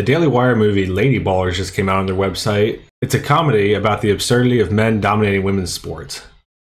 The Daily Wire movie Lady Ballers just came out on their website. It's a comedy about the absurdity of men dominating women's sports.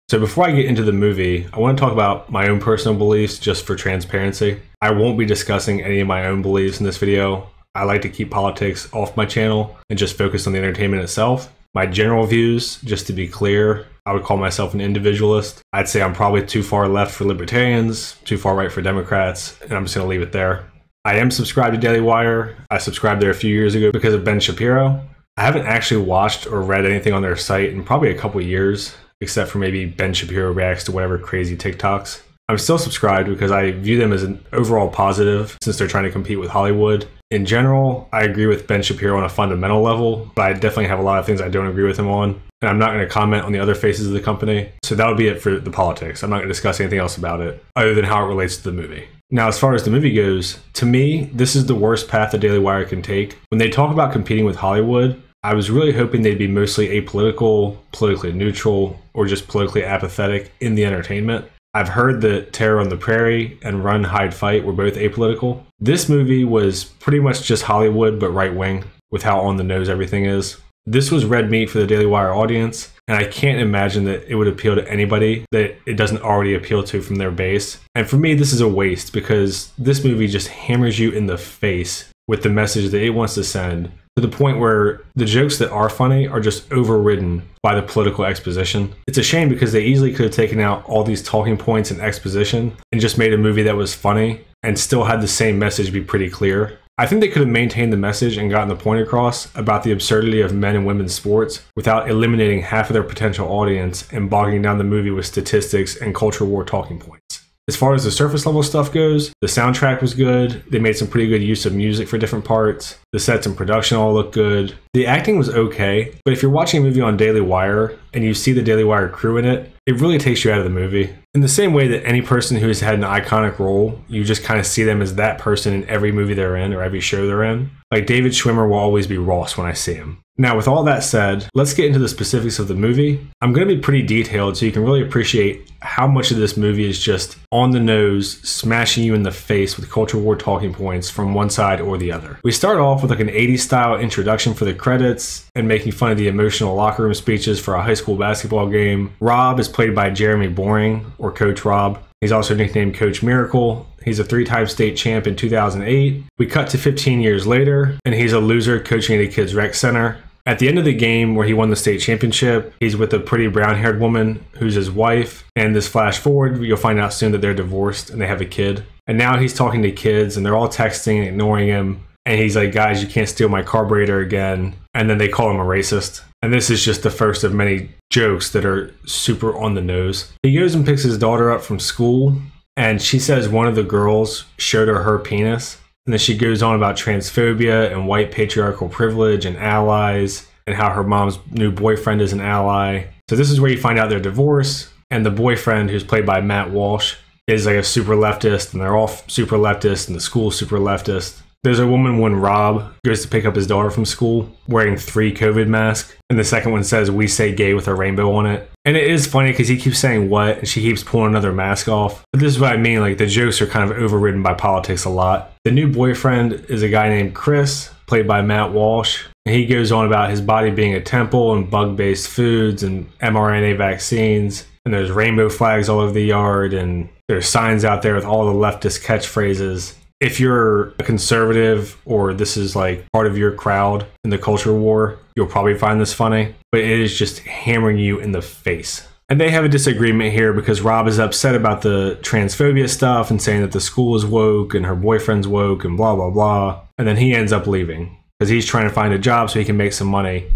So before I get into the movie, I want to talk about my own personal beliefs just for transparency. I won't be discussing any of my own beliefs in this video. I like to keep politics off my channel and just focus on the entertainment itself. My general views, just to be clear, I would call myself an individualist. I'd say I'm probably too far left for libertarians, too far right for Democrats, and I'm just going to leave it there. I am subscribed to Daily Wire. I subscribed there a few years ago because of Ben Shapiro. I haven't actually watched or read anything on their site in probably a couple years, except for maybe Ben Shapiro reacts to whatever crazy TikToks. I'm still subscribed because I view them as an overall positive since they're trying to compete with Hollywood. In general, I agree with Ben Shapiro on a fundamental level, but I definitely have a lot of things I don't agree with him on. And I'm not going to comment on the other faces of the company. So that would be it for the politics. I'm not going to discuss anything else about it other than how it relates to the movie. Now, as far as the movie goes, to me, this is the worst path the Daily Wire can take. When they talk about competing with Hollywood, I was really hoping they'd be mostly apolitical, politically neutral, or just politically apathetic in the entertainment. I've heard that Terror on the Prairie and Run, Hide, Fight were both apolitical. This movie was pretty much just Hollywood, but right-wing, with how on the nose everything is. This was red meat for the Daily Wire audience, and I can't imagine that it would appeal to anybody that it doesn't already appeal to from their base. And for me, this is a waste because this movie just hammers you in the face with the message that it wants to send, to the point where the jokes that are funny are just overridden by the political exposition. It's a shame because they easily could have taken out all these talking points and exposition and just made a movie that was funny and still had the same message be pretty clear. I think they could have maintained the message and gotten the point across about the absurdity of men and women's sports without eliminating half of their potential audience and bogging down the movie with statistics and culture war talking points. As far as the surface level stuff goes, the soundtrack was good. They made some pretty good use of music for different parts. The sets and production all looked good. The acting was okay, but if you're watching a movie on Daily Wire and you see the Daily Wire crew in it, it really takes you out of the movie. In the same way that any person who has had an iconic role, you just kind of see them as that person in every movie they're in or every show they're in. Like David Schwimmer will always be Ross when I see him. Now, with all that said, let's get into the specifics of the movie. I'm going to be pretty detailed so you can really appreciate how much of this movie is just on the nose, smashing you in the face with culture war talking points from one side or the other. We start off with like an 80s style introduction for the credits and making fun of the emotional locker room speeches for a high school basketball game. Rob is played by Jeremy Boring, or Coach Rob. He's also nicknamed Coach Miracle. He's a 3-time state champ in 2008. We cut to 15 years later, and he's a loser coaching at a kids' rec center. At the end of the game where he won the state championship, he's with a pretty brown-haired woman who's his wife. And this flash forward, you'll find out soon that they're divorced and they have a kid. And now he's talking to kids and they're all texting and ignoring him. And he's like, guys, you can't steal my carburetor again. And then they call him a racist. And this is just the first of many jokes that are super on the nose. He goes and picks his daughter up from school. And she says one of the girls showed her penis. And then she goes on about transphobia and white patriarchal privilege and allies and how her mom's new boyfriend is an ally. So this is where you find out they're divorced. And the boyfriend, who's played by Matt Walsh, is like a super leftist. And they're all super leftist and the school's super leftist. There's a woman when Rob goes to pick up his daughter from school wearing 3 COVID masks. And the second one says, "We say gay" with a rainbow on it. And it is funny because he keeps saying what and she keeps pulling another mask off. But this is what I mean. Like the jokes are kind of overridden by politics a lot. The new boyfriend is a guy named Chris, played by Matt Walsh. And he goes on about his body being a temple and bug-based foods and mRNA vaccines. And there's rainbow flags all over the yard. And there's signs out there with all the leftist catchphrases. If you're a conservative or this is like part of your crowd in the culture war, you'll probably find this funny, but it is just hammering you in the face. And they have a disagreement here because Rob is upset about the transphobia stuff and saying that the school is woke and her boyfriend's woke and blah, blah, blah. And then he ends up leaving because he's trying to find a job so he can make some money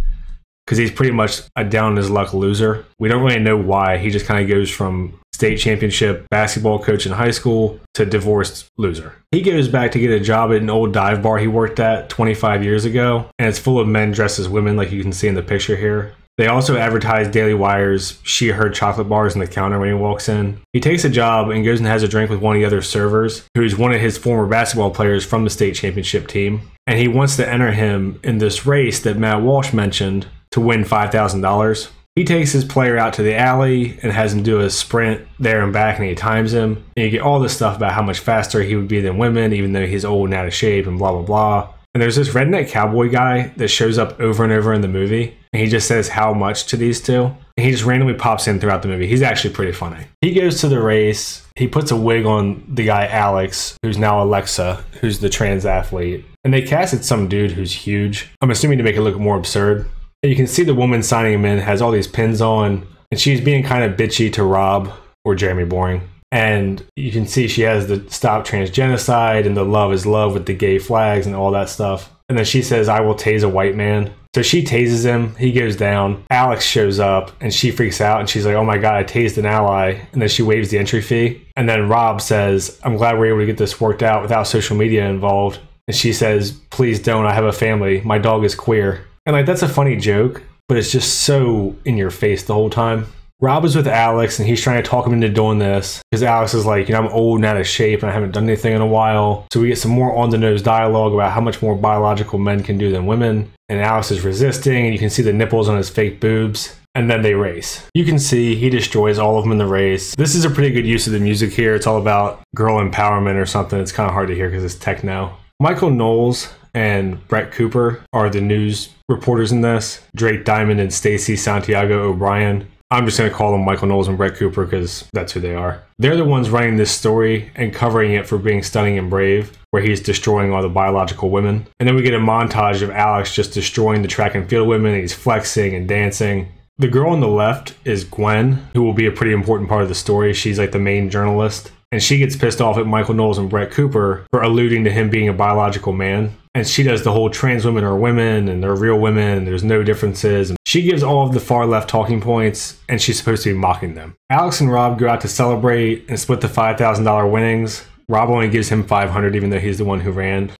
because he's pretty much a down on his luck loser. We don't really know why. He just kind of goes from state championship basketball coach in high school to divorced loser. He goes back to get a job at an old dive bar he worked at 25 years ago, and it's full of men dressed as women like you can see in the picture here. They also advertise Daily Wire's she/her chocolate bars on the counter when he walks in. He takes a job and goes and has a drink with one of the other servers, who's one of his former basketball players from the state championship team. And he wants to enter him in this race that Matt Walsh mentioned to win $5,000. He takes his player out to the alley and has him do a sprint there and back, and he times him. And you get all this stuff about how much faster he would be than women, even though he's old and out of shape and blah, blah, blah. And there's this redneck cowboy guy that shows up over and over in the movie, and he just says how much to these two. And he just randomly pops in throughout the movie. He's actually pretty funny. He goes to the race. He puts a wig on the guy Alex, who's now Alexa, who's the trans athlete. And they casted some dude who's huge. I'm assuming to make it look more absurd. And you can see the woman signing him in has all these pins on, and she's being kind of bitchy to Rob, or Jeremy Boring. And you can see she has the stop transgenocide and the love is love with the gay flags and all that stuff. And then she says, I will tase a white man. So she tases him. He goes down. Alex shows up and she freaks out and she's like, oh my God, I tased an ally. And then she waives the entry fee. And then Rob says, I'm glad we're able to get this worked out without social media involved. And she says, please don't. I have a family. My dog is queer. And like, that's a funny joke, but it's just so in your face the whole time. Rob is with Alex and he's trying to talk him into doing this because Alex is like, I'm old and out of shape and I haven't done anything in a while. So we get some more on-the-nose dialogue about how much more biological men can do than women. And Alex is resisting and you can see the nipples on his fake boobs. And then they race. You can see he destroys all of them in the race. This is a pretty good use of the music here. It's all about girl empowerment or something. It's kind of hard to hear because it's techno. Michael Knowles and Brett Cooper are the news reporters in this. Drake Diamond and Stacey Santiago O'Brien. I'm just going to call them Michael Knowles and Brett Cooper because that's who they are. They're the ones running this story and covering it for being stunning and brave, where he's destroying all the biological women. And then we get a montage of Alex just destroying the track and field women. And he's flexing and dancing. The girl on the left is Gwen, who will be a pretty important part of the story. She's like the main journalist. And she gets pissed off at Michael Knowles and Brett Cooper for alluding to him being a biological man. And she does the whole trans women are women and they're real women and there's no differences. And she gives all of the far left talking points and she's supposed to be mocking them. Alex and Rob go out to celebrate and split the $5,000 winnings. Rob only gives him $500 even though he's the one who ran.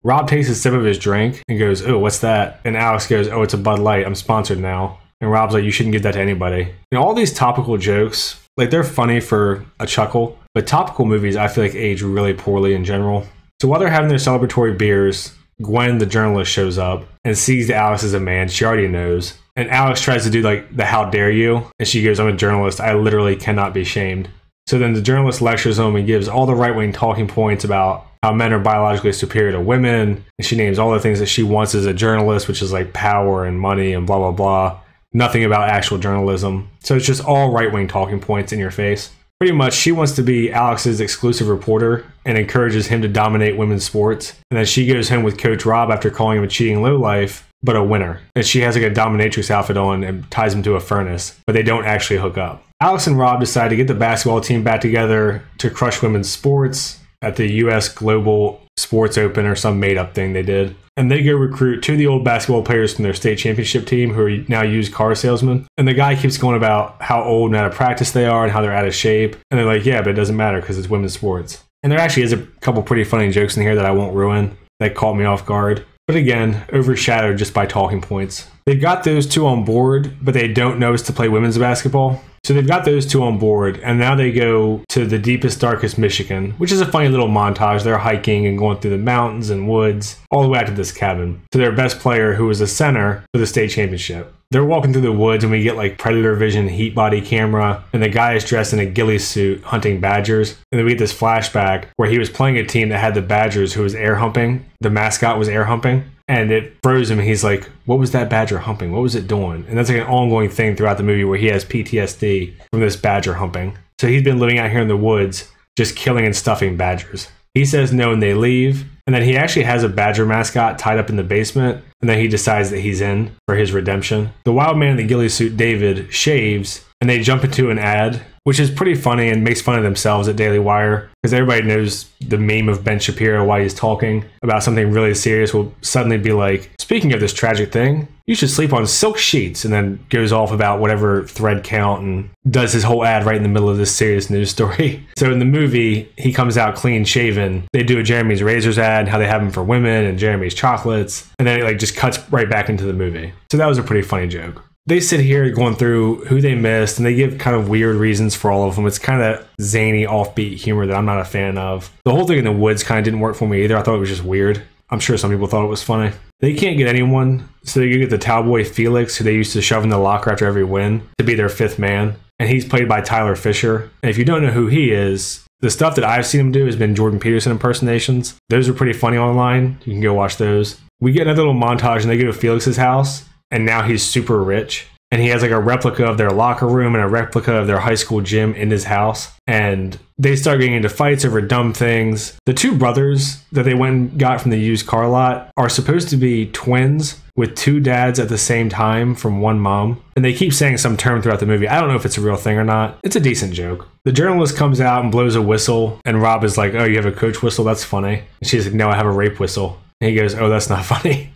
Rob takes a sip of his drink and goes, oh, what's that? And Alex goes, oh, it's a Bud Light. I'm sponsored now. And Rob's like, you shouldn't give that to anybody. All these topical jokes, like they're funny for a chuckle, but topical movies I feel like age really poorly in general. So while they're having their celebratory beers, Gwen, the journalist, shows up and sees that Alex is a man. She already knows. And Alex tries to do like the how dare you. And she goes, I'm a journalist. I literally cannot be shamed. So then the journalist lectures him and gives all the right-wing talking points about how men are biologically superior to women. And she names all the things that she wants as a journalist, which is like power and money and blah, blah, blah. Nothing about actual journalism. So it's just all right-wing talking points in your face. Pretty much, she wants to be Alex's exclusive reporter and encourages him to dominate women's sports. And then she goes home with Coach Rob after calling him a cheating lowlife, but a winner. And she has like a dominatrix outfit on and ties him to a furnace, but they don't actually hook up. Alex and Rob decide to get the basketball team back together to crush women's sports at the US Global Sports Open or some made-up thing they did. And they go recruit two of the old basketball players from their state championship team who are now used car salesmen. And the guy keeps going about how old and out of practice they are and how they're out of shape. And they're like, yeah, but it doesn't matter because it's women's sports. And there actually is a couple pretty funny jokes in here that I won't ruin that caught me off guard. But again, overshadowed just by talking points. They've got those two on board, but they don't know us to play women's basketball. So they've got those two on board, and now they go to the deepest, darkest Michigan, which is a funny little montage. They're hiking and going through the mountains and woods, all the way out to this cabin, to their best player, who was a center for the state championship. They're walking through the woods, and we get like Predator Vision heat body camera, and the guy is dressed in a ghillie suit hunting badgers. And then we get this flashback where he was playing a team that had the Badgers who was air humping. The mascot was air humping. And it froze him, and he's like, what was that badger humping? What was it doing? And that's like an ongoing thing throughout the movie where he has PTSD from this badger humping. So he's been living out here in the woods, just killing and stuffing badgers. He says no, and they leave. And then he actually has a badger mascot tied up in the basement. And then he decides that he's in for his redemption. The wild man in the ghillie suit, David, shaves, and they jump into an ad, which is pretty funny and makes fun of themselves at Daily Wire, because everybody knows the meme of Ben Shapiro while he's talking about something really serious will suddenly be like, speaking of this tragic thing, you should sleep on silk sheets, and then goes off about whatever thread count and does his whole ad right in the middle of this serious news story. So in the movie, he comes out clean shaven. They do a Jeremy's Razors ad, how they have them for women, and Jeremy's Chocolates, and then it like just cuts right back into the movie. So that was a pretty funny joke. They sit here going through who they missed, and they give kind of weird reasons for all of them. It's kind of zany, offbeat humor that I'm not a fan of. The whole thing in the woods kind of didn't work for me either. I thought it was just weird. I'm sure some people thought it was funny. They can't get anyone, so they get the Towboy Felix, who they used to shove in the locker after every win, to be their fifth man. And he's played by Tyler Fisher. And if you don't know who he is, The stuff that I've seen him do has been Jordan Peterson impersonations. Those are pretty funny online. You can go watch those. We get another little montage and they go to Felix's house, and now he's super rich. And he has like a replica of their locker room and a replica of their high school gym in his house. And they start getting into fights over dumb things. The two brothers that they went and got from the used car lot are supposed to be twins with two dads at the same time from one mom. And they keep saying some term throughout the movie. I don't know if it's a real thing or not. It's a decent joke. The journalist comes out and blows a whistle. And Rob is like, oh, you have a coach whistle? That's funny. And she's like, no, I have a rape whistle. And he goes, oh, that's not funny.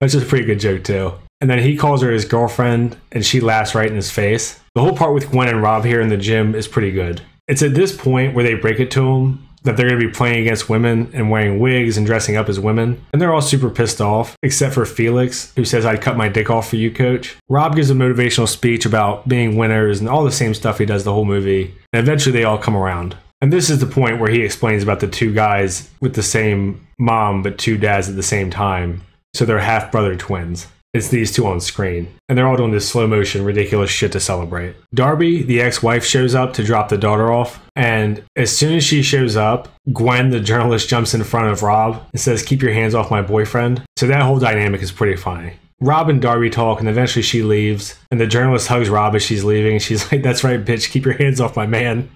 That's just a pretty good joke too. And then he calls her his girlfriend, and she laughs right in his face. The whole part with Gwen and Rob here in the gym is pretty good. It's at this point where they break it to him that they're going to be playing against women and wearing wigs and dressing up as women. And they're all super pissed off, except for Felix, who says, I'd cut my dick off for you, coach. Rob gives a motivational speech about being winners and all the same stuff he does the whole movie. And eventually they all come around. And this is the point where he explains about the two guys with the same mom, but two dads at the same time. So they're half-brother twins. It's these two on screen. And they're all doing this slow motion, ridiculous shit to celebrate. Darby, the ex-wife, shows up to drop the daughter off. And as soon as she shows up, Gwen, the journalist, jumps in front of Rob and says, keep your hands off my boyfriend. So that whole dynamic is pretty funny. Rob and Darby talk, and eventually she leaves. And the journalist hugs Rob as she's leaving. And she's like, that's right, bitch, keep your hands off my man.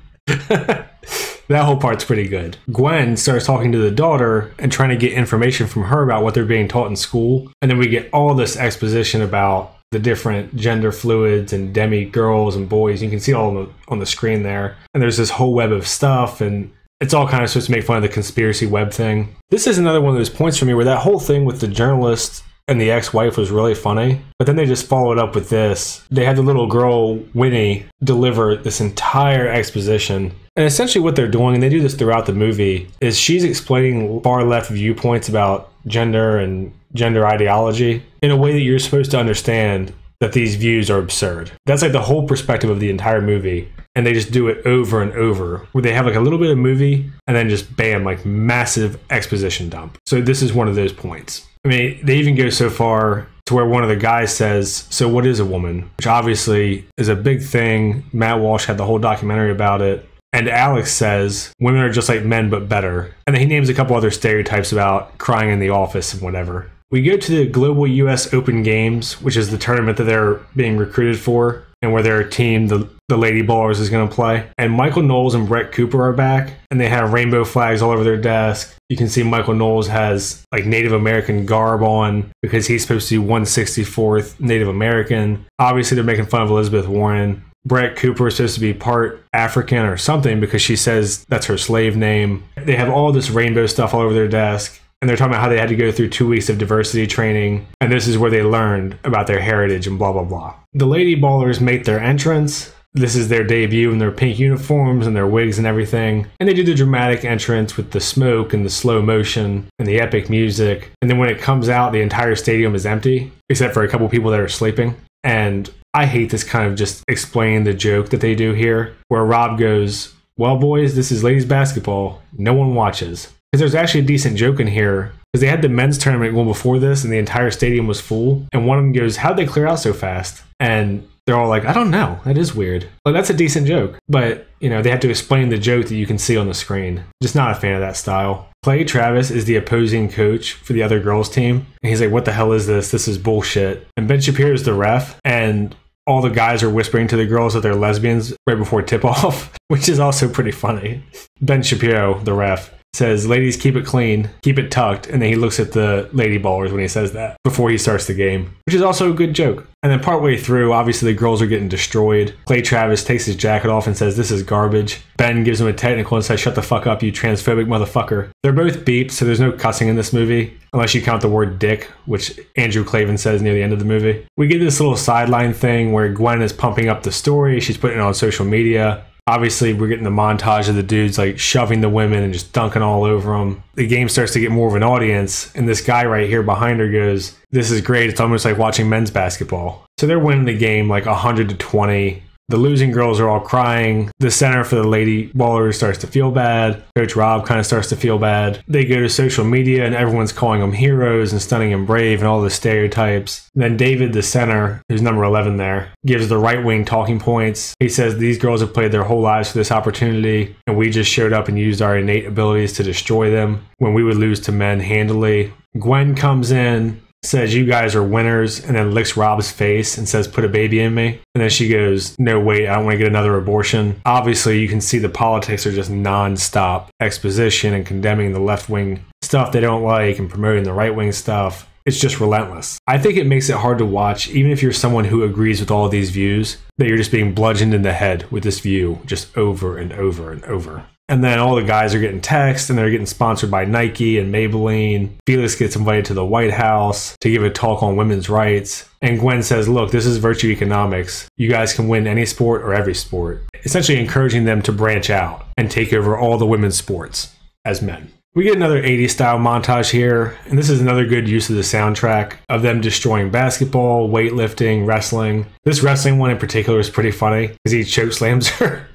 That whole part's pretty good. Gwen starts talking to the daughter and trying to get information from her about what they're being taught in school. And then we get all this exposition about the different gender fluids and demi girls and boys. You can see all on the screen there. And there's this whole web of stuff, and it's all kind of supposed to make fun of the conspiracy web thing. This is another one of those points for me where that whole thing with the journalist and the ex-wife was really funny. But then they just followed up with this. They had the little girl, Winnie, deliver this entire exposition. And essentially what they're doing, and they do this throughout the movie, is she's explaining far-left viewpoints about gender and gender ideology in a way that you're supposed to understand that these views are absurd. That's like the whole perspective of the entire movie. And they just do it over and over, where they have like a little bit of movie and then just bam, like massive exposition dump. So this is one of those points. I mean, they even go so far to where one of the guys says, so what is a woman? Which obviously is a big thing. Matt Walsh had the whole documentary about it. And Alex says, women are just like men, but better. And then he names a couple other stereotypes about crying in the office and whatever. We go to the Global US Open Games, which is the tournament that they're being recruited for, and where their team, the Lady Ballers, is going to play. And Michael Knowles and Brett Cooper are back, and they have rainbow flags all over their desk. You can see Michael Knowles has like Native American garb on because he's supposed to be 164th Native American. Obviously, they're making fun of Elizabeth Warren. Brett Cooper is supposed to be part African or something because she says that's her slave name. They have all this rainbow stuff all over their desk. And they're talking about how they had to go through 2 weeks of diversity training. And this is where they learned about their heritage and blah, blah, blah. The Lady Ballers make their entrance. This is their debut in their pink uniforms and their wigs and everything. And they do the dramatic entrance with the smoke and the slow motion and the epic music. And then when it comes out, the entire stadium is empty, except for a couple people that are sleeping. And I hate this kind of just explaining the joke that they do here, where Rob goes, well, boys, this is ladies basketball. No one watches. Because there's actually a decent joke in here. Because they had the men's tournament one before this, and the entire stadium was full. And one of them goes, how'd they clear out so fast? And they're all like, I don't know. That is weird. Well, that's a decent joke. But, you know, they have to explain the joke that you can see on the screen. Just not a fan of that style. Clay Travis is the opposing coach for the other girls' team. And he's like, what the hell is this? This is bullshit. And Ben Shapiro is the ref. And all the guys are whispering to the girls that they're lesbians right before tip-off, which is also pretty funny. Ben Shapiro, the ref, says, ladies, keep it clean, keep it tucked, and then he looks at the Lady Ballers when he says that before he starts the game, which is also a good joke. And then partway through, obviously the girls are getting destroyed. Clay Travis takes his jacket off and says, this is garbage. Ben gives him a technical and says, shut the fuck up, you transphobic motherfucker. They're both beeped, so there's no cussing in this movie, unless you count the word dick, which Andrew Clavin says near the end of the movie. We get this little sideline thing where Gwen is pumping up the story, she's putting it on social media. Obviously, we're getting the montage of the dudes like shoving the women and just dunking all over them. The game starts to get more of an audience, and this guy right here behind her goes, this is great. It's almost like watching men's basketball. So they're winning the game like 100-20. The losing girls are all crying. The center for the lady ballers starts to feel bad. Coach Rob kind of starts to feel bad. They go to social media and everyone's calling them heroes and stunning and brave and all the stereotypes. And then David, the center, who's number 11 there, gives the right wing talking points. He says these girls have played their whole lives for this opportunity and we just showed up and used our innate abilities to destroy them when we would lose to men handily. Gwen comes in, says you guys are winners, and then licks Rob's face and says put a baby in me. And then she goes, no wait, I don't want to get another abortion. Obviously you can see the politics are just non-stop exposition and condemning the left-wing stuff they don't like and promoting the right-wing stuff. It's just relentless. I think it makes it hard to watch, even if you're someone who agrees with all of these views, that you're just being bludgeoned in the head with this view just over and over and over. And then all the guys are getting texts and they're getting sponsored by Nike and Maybelline. Felix gets invited to the White House to give a talk on women's rights. And Gwen says, look, this is virtue economics. You guys can win any sport or every sport. Essentially encouraging them to branch out and take over all the women's sports as men. We get another 80s style montage here, and this is another good use of the soundtrack of them destroying basketball, weightlifting, wrestling. This wrestling one in particular is pretty funny because he chokeslams her.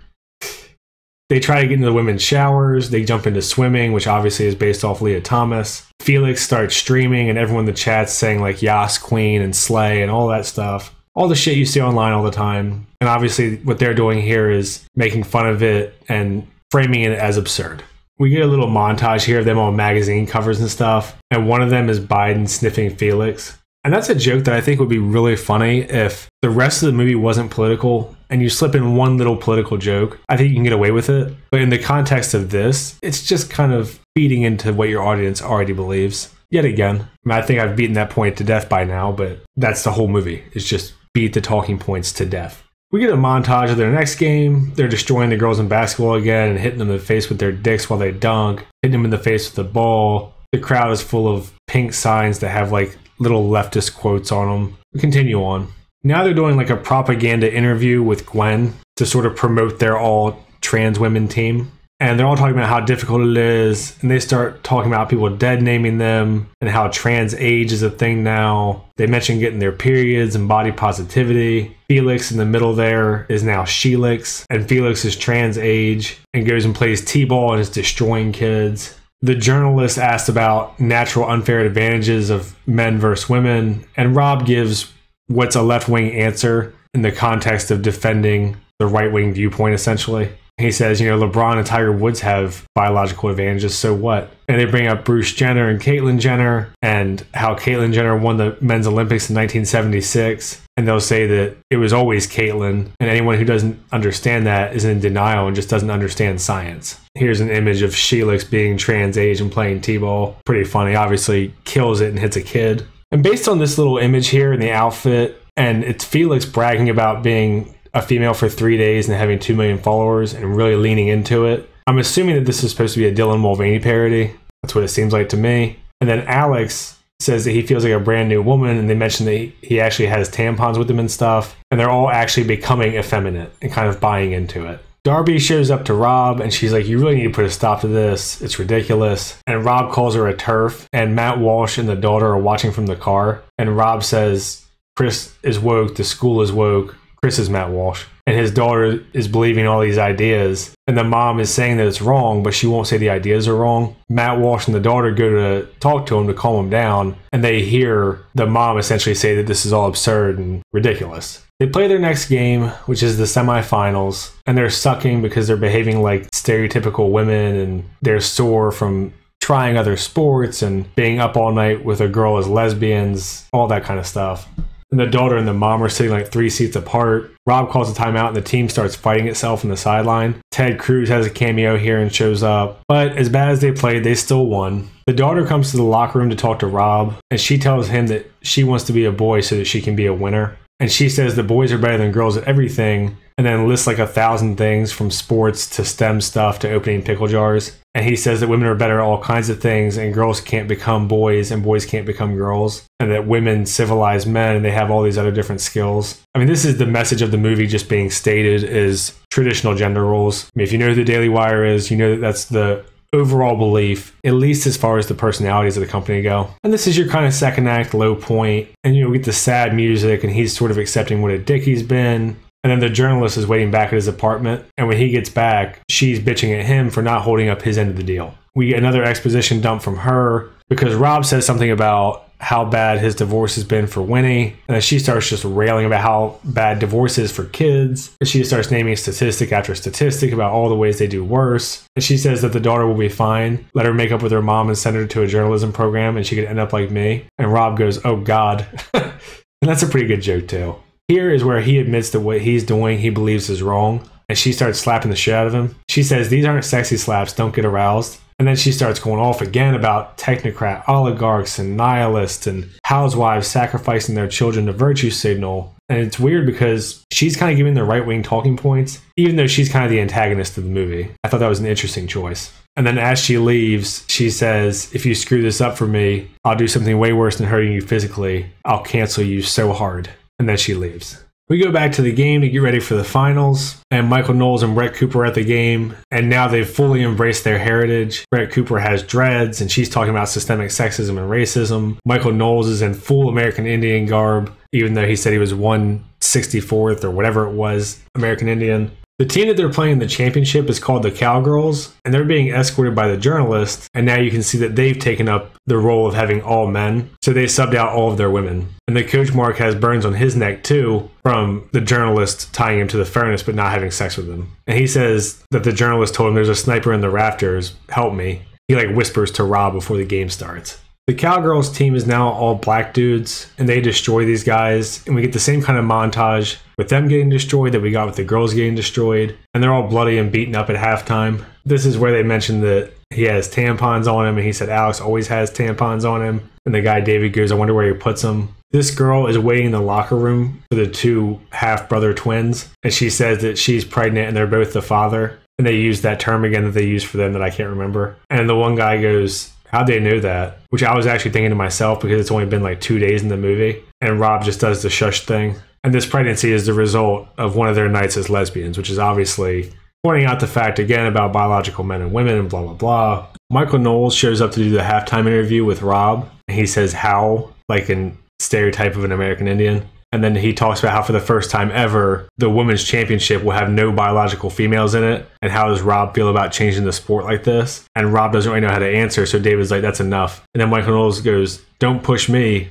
They try to get into the women's showers. They jump into swimming, which obviously is based off Leah Thomas. Felix starts streaming and everyone in the chat's saying like Yas Queen and Slay and all that stuff. All the shit you see online all the time. And obviously what they're doing here is making fun of it and framing it as absurd. We get a little montage here of them on magazine covers and stuff. And one of them is Biden sniffing Felix. And that's a joke that I think would be really funny if the rest of the movie wasn't political and you slip in one little political joke. I think you can get away with it. But in the context of this, it's just kind of feeding into what your audience already believes. Yet again, I think I've beaten that point to death by now, but that's the whole movie. It's just beat the talking points to death. We get a montage of their next game. They're destroying the girls in basketball again and hitting them in the face with their dicks while they dunk, hitting them in the face with the ball. The crowd is full of pink signs that have like little leftist quotes on them. We continue on. Now they're doing like a propaganda interview with Gwen to sort of promote their all trans women team. And they're all talking about how difficult it is. And they start talking about people dead naming them and how trans age is a thing now. They mention getting their periods and body positivity. Felix in the middle there is now Shelix. And Felix is trans age and goes and plays t-ball and is destroying kids. The journalist asked about natural unfair advantages of men versus women. And Rob gives what's a left-wing answer in the context of defending the right-wing viewpoint, essentially. He says, you know, LeBron and Tiger Woods have biological advantages, so what? And they bring up Bruce Jenner and Caitlyn Jenner and how Caitlyn Jenner won the men's Olympics in 1976. And they'll say that it was always Caitlyn. And anyone who doesn't understand that is in denial and just doesn't understand science. Here's an image of Shelix being trans age and playing t-ball. Pretty funny. Obviously kills it and hits a kid. And based on this little image here in the outfit, and it's Felix bragging about being a female for 3 days and having 2 million followers and really leaning into it. I'm assuming that this is supposed to be a Dylan Mulvaney parody. That's what it seems like to me. And then Alex says that he feels like a brand new woman, and they mention that he actually has tampons with him and stuff, and they're all actually becoming effeminate and kind of buying into it. Darby shows up to Rob and she's like, you really need to put a stop to this. It's ridiculous. And Rob calls her a TERF, and Matt Walsh and the daughter are watching from the car. And Rob says, Chris is woke, the school is woke. Chris is Matt Walsh. And his daughter is believing all these ideas. And the mom is saying that it's wrong, but she won't say the ideas are wrong. Matt Walsh and the daughter go to talk to him to calm him down. And they hear the mom essentially say that this is all absurd and ridiculous. They play their next game, which is the semifinals. And they're sucking because they're behaving like stereotypical women. And they're sore from trying other sports and being up all night with a girl as lesbians. All that kind of stuff. And the daughter and the mom are sitting like 3 seats apart. Rob calls a timeout and the team starts fighting itself in the sideline. Ted Cruz has a cameo here and shows up. But as bad as they played, they still won. The daughter comes to the locker room to talk to Rob, and she tells him that she wants to be a boy so that she can be a winner. And she says the boys are better than girls at everything, and then lists like 1,000 things from sports to STEM stuff to opening pickle jars. And he says that women are better at all kinds of things, and girls can't become boys and boys can't become girls, and that women civilize men and they have all these other different skills. I mean, this is the message of the movie just being stated as traditional gender roles. I mean, if you know who the Daily Wire is, you know that that's the overall belief, at least as far as the personalities of the company go. And this is your kind of second act low point, and you know, we get the sad music and he's sort of accepting what a dick he's been. And then the journalist is waiting back at his apartment. And when he gets back, she's bitching at him for not holding up his end of the deal. We get another exposition dump from her because Rob says something about how bad his divorce has been for Winnie. And then she starts just railing about how bad divorce is for kids. And she starts naming statistic after statistic about all the ways they do worse. And she says that the daughter will be fine. Let her make up with her mom and send her to a journalism program and she could end up like me. And Rob goes, oh God. And that's a pretty good joke too. Here is where he admits that what he's doing he believes is wrong. And she starts slapping the shit out of him. She says, these aren't sexy slaps, don't get aroused. And then she starts going off again about technocrat oligarchs and nihilists and housewives sacrificing their children to virtue signal. And it's weird because she's kind of giving the right-wing talking points, even though she's kind of the antagonist of the movie. I thought that was an interesting choice. And then as she leaves, she says, if you screw this up for me, I'll do something way worse than hurting you physically. I'll cancel you so hard. And then she leaves. We go back to the game to get ready for the finals, and Michael Knowles and Brett Cooper are at the game, and now they've fully embraced their heritage. Brett Cooper has dreads, and she's talking about systemic sexism and racism. Michael Knowles is in full American Indian garb, even though he said he was 1/64th or whatever it was, American Indian. The team that they're playing in the championship is called the Cowgirls, and they're being escorted by the journalist, and now you can see that they've taken up the role of having all men, so they subbed out all of their women. And the coach Mark has burns on his neck too from the journalist tying him to the furnace but not having sex with him. And he says that the journalist told him there's a sniper in the rafters, help me. He whispers to Rob before the game starts. The Cowgirls team is now all black dudes, and they destroy these guys, and we get the same kind of montage with them getting destroyed that we got with the girls getting destroyed, and they're all bloody and beaten up at halftime. This is where they mentioned that he has tampons on him, and he said Alex always has tampons on him, and the guy David goes, I wonder where he puts them. This girl is waiting in the locker room for the two half-brother twins, and she says that she's pregnant and they're both the father, and they use that term again that they use for them that I can't remember. And the one guy goes, how'd they know that? Which I was actually thinking to myself because it's only been 2 days in the movie. And Rob just does the shush thing. And this pregnancy is the result of one of their nights as lesbians, which is obviously pointing out the fact again about biological men and women and blah, blah, blah. Michael Knowles shows up to do the halftime interview with Rob. And he says how, like in stereotype of an American Indian. And then he talks about how for the first time ever, the women's championship will have no biological females in it. And how does Rob feel about changing the sport like this? And Rob doesn't really know how to answer. So David's like, that's enough. And then Michael Knowles goes, don't push me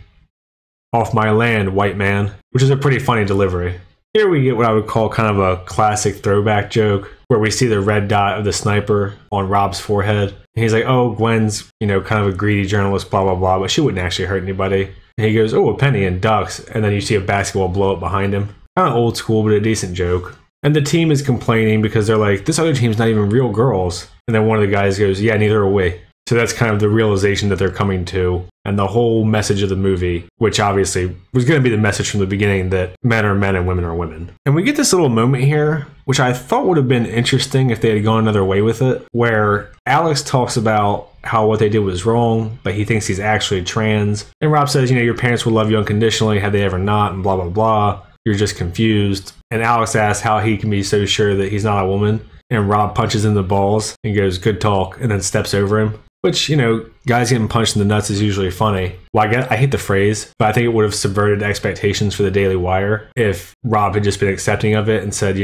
off my land, white man, which is a pretty funny delivery. Here we get what I would call kind of a classic throwback joke where we see the red dot of the sniper on Rob's forehead. And he's like, oh, Gwen's, kind of a greedy journalist, blah, blah, blah, but she wouldn't actually hurt anybody. And he goes, oh, a penny and ducks. And then you see a basketball blow up behind him. Kind of old school, but a decent joke. And the team is complaining because they're like, this other team's not even real girls. And then one of the guys goes, yeah, neither are we. So that's kind of the realization that they're coming to. And the whole message of the movie, which obviously was going to be the message from the beginning that men are men and women are women. And we get this little moment here, which I thought would have been interesting if they had gone another way with it, where Alex talks about how what they did was wrong, but he thinks he's actually trans. And Rob says, your parents would love you unconditionally had they ever not, and blah, blah, blah. You're just confused. And Alex asks how he can be so sure that he's not a woman. And Rob punches in the balls and goes, good talk, and then steps over him. Which, guys getting punched in the nuts is usually funny. Well, I hate the phrase, but I think it would have subverted expectations for the Daily Wire if Rob had just been accepting of it and said,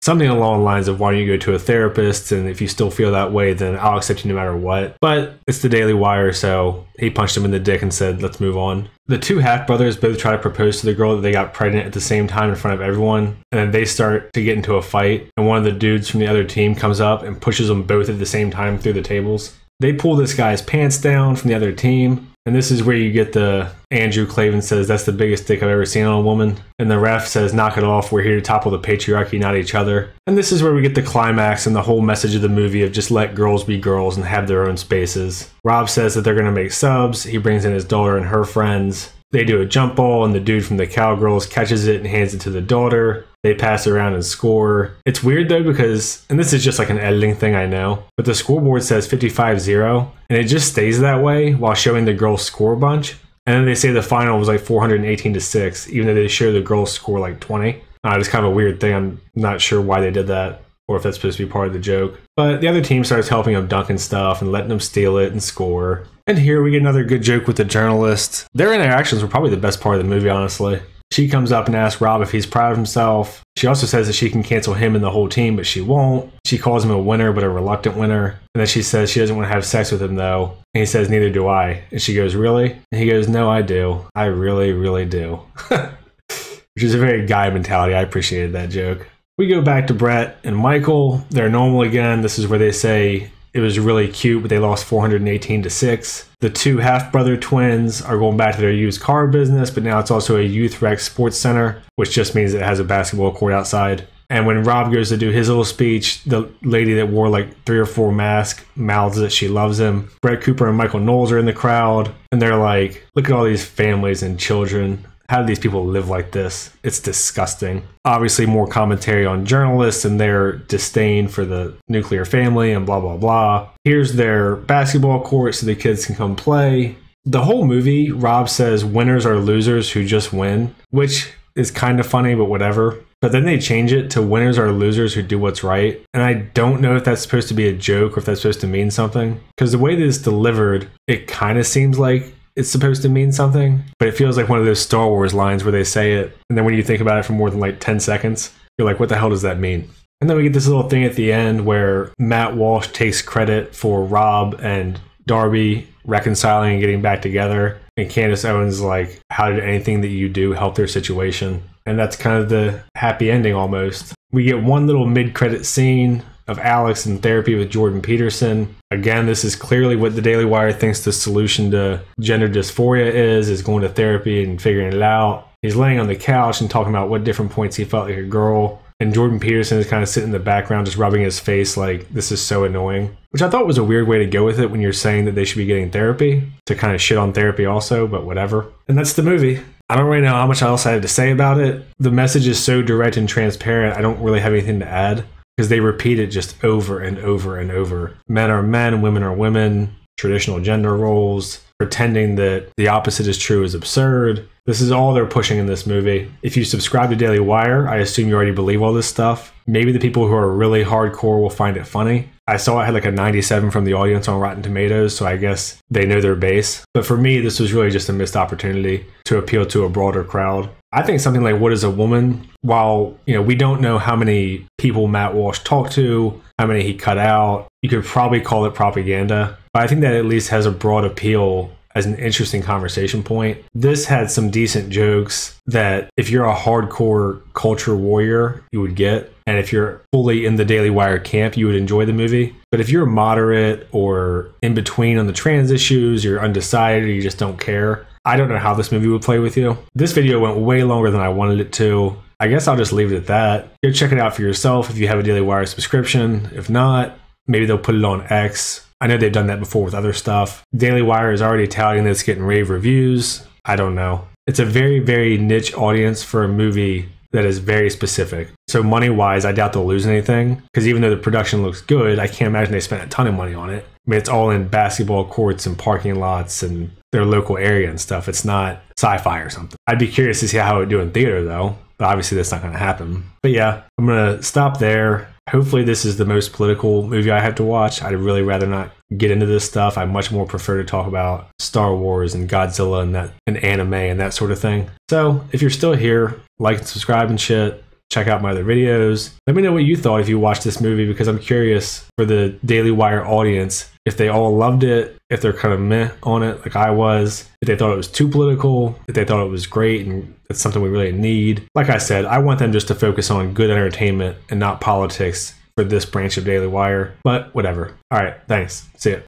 something along the lines of why don't you go to a therapist, and if you still feel that way, then I'll accept you no matter what. But it's the Daily Wire, so he punched him in the dick and said, let's move on. The two half-brothers both try to propose to the girl that they got pregnant at the same time in front of everyone, and then they start to get into a fight, and one of the dudes from the other team comes up and pushes them both at the same time through the tables. They pull this guy's pants down from the other team. And this is where you get the Andrew Clavin says, that's the biggest dick I've ever seen on a woman. And the ref says, knock it off. We're here to topple the patriarchy, not each other. And this is where we get the climax and the whole message of the movie of just let girls be girls and have their own spaces. Rob says that they're going to make subs. He brings in his daughter and her friends. They do a jump ball, and the dude from the Cowgirls catches it and hands it to the daughter. They pass it around and score. It's weird though because, and this is just like an editing thing I know, but the scoreboard says 55-0, and it just stays that way while showing the girls score a bunch. And then they say the final was 418-6, even though they show the girls score 20. It's kind of a weird thing. I'm not sure why they did that, or if that's supposed to be part of the joke. But the other team starts helping them dunk and stuff and letting them steal it and score. And here we get another good joke with the journalist. Their interactions were probably the best part of the movie, honestly. She comes up and asks Rob if he's proud of himself. She also says that she can cancel him and the whole team, but she won't. She calls him a winner, but a reluctant winner. And then she says she doesn't want to have sex with him, though. And he says, neither do I. And she goes, really? And he goes, no, I do. I really, really do. Which is a very guy mentality. I appreciated that joke. We go back to Brett and Michael. They're normal again. This is where they say it was really cute, but they lost 418-6. The two half-brother twins are going back to their used car business, but now it's also a youth rec sports center, which just means it has a basketball court outside. And when Rob goes to do his little speech, the lady that wore like 3 or 4 masks mouths that she loves him. Brett Cooper and Michael Knowles are in the crowd, and they're like, look at all these families and children. How do these people live like this? It's disgusting. Obviously, more commentary on journalists and their disdain for the nuclear family and blah, blah, blah. Here's their basketball court so the kids can come play. The whole movie, Rob says winners are losers who just win, which is kind of funny, but whatever. But then they change it to winners are losers who do what's right. And I don't know if that's supposed to be a joke or if that's supposed to mean something. Because the way that it's delivered, it kind of seems like it's supposed to mean something, but it feels like one of those Star Wars lines where they say it, and then when you think about it for more than like 10 seconds, you're like, what the hell does that mean? And then we get this little thing at the end where Matt Walsh takes credit for Rob and Darby reconciling and getting back together, and Candace Owens is like, how did anything that you do help their situation? And that's kind of the happy ending almost. We get one little mid-credit scene of Alex in therapy with Jordan Peterson. Again, this is clearly what the Daily Wire thinks the solution to gender dysphoria is going to therapy and figuring it out. He's laying on the couch and talking about what different points he felt like a girl. And Jordan Peterson is kind of sitting in the background just rubbing his face like, this is so annoying. Which I thought was a weird way to go with it when you're saying that they should be getting therapy, to kind of shit on therapy also, but whatever. And that's the movie. I don't really know how much else I have to say about it. The message is so direct and transparent, I don't really have anything to add. Because they repeat it just over and over and over. Men are men, women are women, traditional gender roles, pretending that the opposite is true is absurd. This is all they're pushing in this movie. If you subscribe to Daily Wire, I assume you already believe all this stuff. Maybe the people who are really hardcore will find it funny. I saw it had like a 97 from the audience on Rotten Tomatoes, so I guess they know their base. But for me, this was really just a missed opportunity to appeal to a broader crowd. I think something like What is a Woman, while, we don't know how many people Matt Walsh talked to, how many he cut out, you could probably call it propaganda. But I think that at least has a broad appeal as an interesting conversation point. This had some decent jokes that if you're a hardcore culture warrior, you would get. And if you're fully in the Daily Wire camp, you would enjoy the movie. But if you're moderate or in between on the trans issues, you're undecided, or you just don't care, I don't know how this movie would play with you. This video went way longer than I wanted it to. I guess I'll just leave it at that. Go check it out for yourself if you have a Daily Wire subscription. If not, maybe they'll put it on X. I know they've done that before with other stuff. Daily Wire is already touting that it's getting rave reviews. I don't know. It's a very, very niche audience for a movie that is very specific. So money-wise, I doubt they'll lose anything, because even though the production looks good, I can't imagine they spent a ton of money on it. I mean, it's all in basketball courts and parking lots and their local area and stuff. It's not sci-fi or something. I'd be curious to see how it would do in theater, though. But obviously, that's not going to happen. But yeah, I'm going to stop there. Hopefully, this is the most political movie I have to watch. I'd really rather not get into this stuff. I much more prefer to talk about Star Wars and Godzilla and anime and that sort of thing. So if you're still here, like and subscribe and shit. Check out my other videos. Let me know what you thought if you watched this movie, because I'm curious for the Daily Wire audience, if they all loved it, if they're kind of meh on it like I was, if they thought it was too political, if they thought it was great and it's something we really need. Like I said, I want them just to focus on good entertainment and not politics for this branch of Daily Wire, but whatever. All right, thanks. See ya.